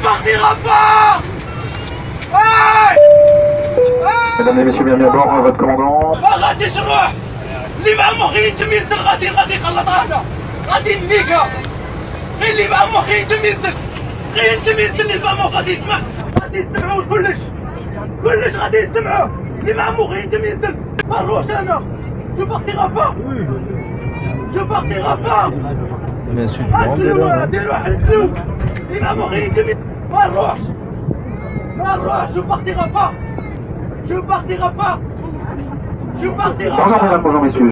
partira pas. Mesdames et messieurs, bienvenue à bord, votre commandant. ما غاديش نروح. اللي مع مخي يتميزن غادي يخلطها هنا. غادي نيكا. غير اللي مع مخي يتميزن. غير يتميزن اللي مع مخي غادي يسمع. غادي يسمعوا كلش غادي يسمعوا. اللي مع مخي يتميزن. ما نروحش انا. جو بارتيغا با. جو بارتيغا با. ديروا حلفلو. اللي مع مخي يتميزن. ما نروحش. جو بارتيغا با. جو بارتيغا با. جو بارتيغا با. Bonjour messieurs.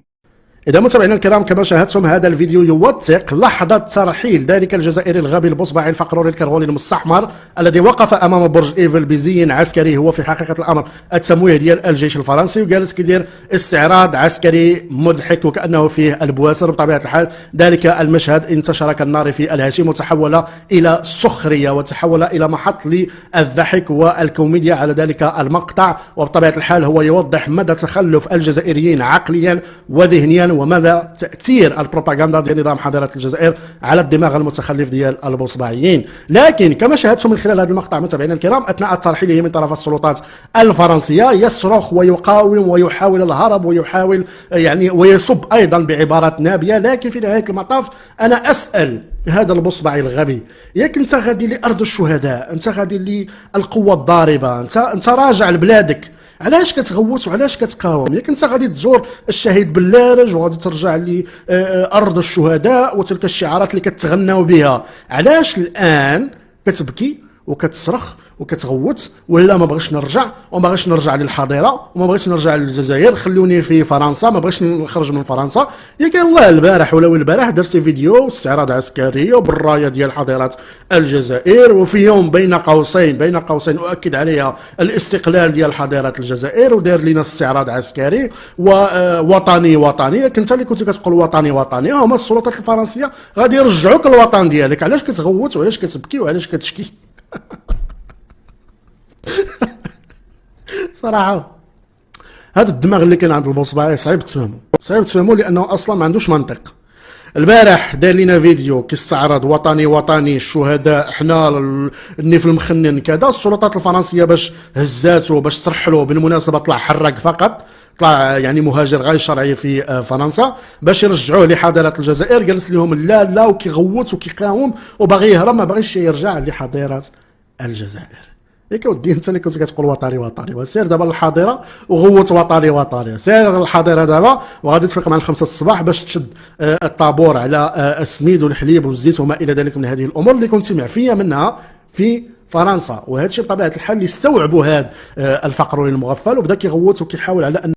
إذا متابعينا الكرام، كما شاهدتم هذا الفيديو يوثق لحظة ترحيل ذلك الجزائري الغبي البصبعي الفقروري الكرغولي المستحمر الذي وقف أمام برج إيفل بزي عسكري هو في حقيقة الأمر التمويه ديال الجيش الفرنسي، وجالس كيدير استعراض عسكري مضحك وكأنه فيه البواسر. بطبيعة الحال ذلك المشهد انتشر كالنار في الهشيم وتحول إلى سخرية وتحول إلى محط للضحك والكوميديا على ذلك المقطع. وبطبيعة الحال هو يوضح مدى تخلف الجزائريين عقليا وذهنيا وماذا تأثير البروباغندا ديال نظام حضارة الجزائر على الدماغ المتخلف ديال البصبعيين. لكن كما شاهدتم من خلال هذا المقطع متابعينا الكرام، أثناء ترحيله من طرف السلطات الفرنسية يصرخ ويقاوم ويحاول الهرب ويحاول ويسب أيضا بعبارات نابية. لكن في نهاية المطاف أنا أسأل هذا البصبعي الغبي، ياك انت غادي لأرض الشهداء، انت غادي للقوة الضاربة، انت راجع لبلادك، علاش كتغوت وعلاش كتقاوم؟ ياك انت غادي تزور الشهيد بلارج وغادي ترجع لأرض الشهداء وتلك الشعارات اللي كتغناو بها، علاش الآن كتبكي وكتصرخ وكتغوت ولا ما بغيتش نرجع وما بغيتش نرجع للحضيره وما بغيتش نرجع للجزائر، خلوني في فرنسا، ما بغيتش نخرج من فرنسا؟ ياك الله البارح ولا البارح درتي فيديو استعراض عسكري وبالرايه ديال حضاره الجزائر، وفي يوم بين قوسين اؤكد عليها الاستقلال ديال حضاره الجزائر، ودار لنا استعراض عسكري ووطني. ياك انت اللي كنت كتقول وطني، هما السلطات الفرنسيه غادي يرجعوك الوطن ديالك، علاش كتغوت وعلاش كتبكي وعلاش كتشكي؟ صراحة هذا الدماغ اللي كان عند البصبعي صعيب تفهمه لأنه أصلا ما عندوش منطق. البارح دار لنا فيديو كيستعرض وطني الشهداء، حنا النيف المخنن كذا، السلطات الفرنسية باش هزاتو باش ترحلوا، بالمناسبة طلع حرق فقط، طلع مهاجر غير شرعي في فرنسا، باش يرجعوه لحضارة الجزائر، جلس لهم لا وكيغوت وكيقاوم وباغي يهرب، ما باغيش يرجع لحضارة الجزائر. ياك ودي انت اللي كنت كتقول وطني وسير دابا للحاضره وغوت وطني، سير للحاضره دابا وغادي تفيق مع 5 الصباح باش تشد الطابور على السميد والحليب والزيت وما الى ذلك من هذه الامور اللي كنت معفيه منها في فرنسا. وهذا الشيء بطبيعه الحال اللي استوعبوا هذا الفقروري المغفل وبدا كيغوت وكيحاول على ان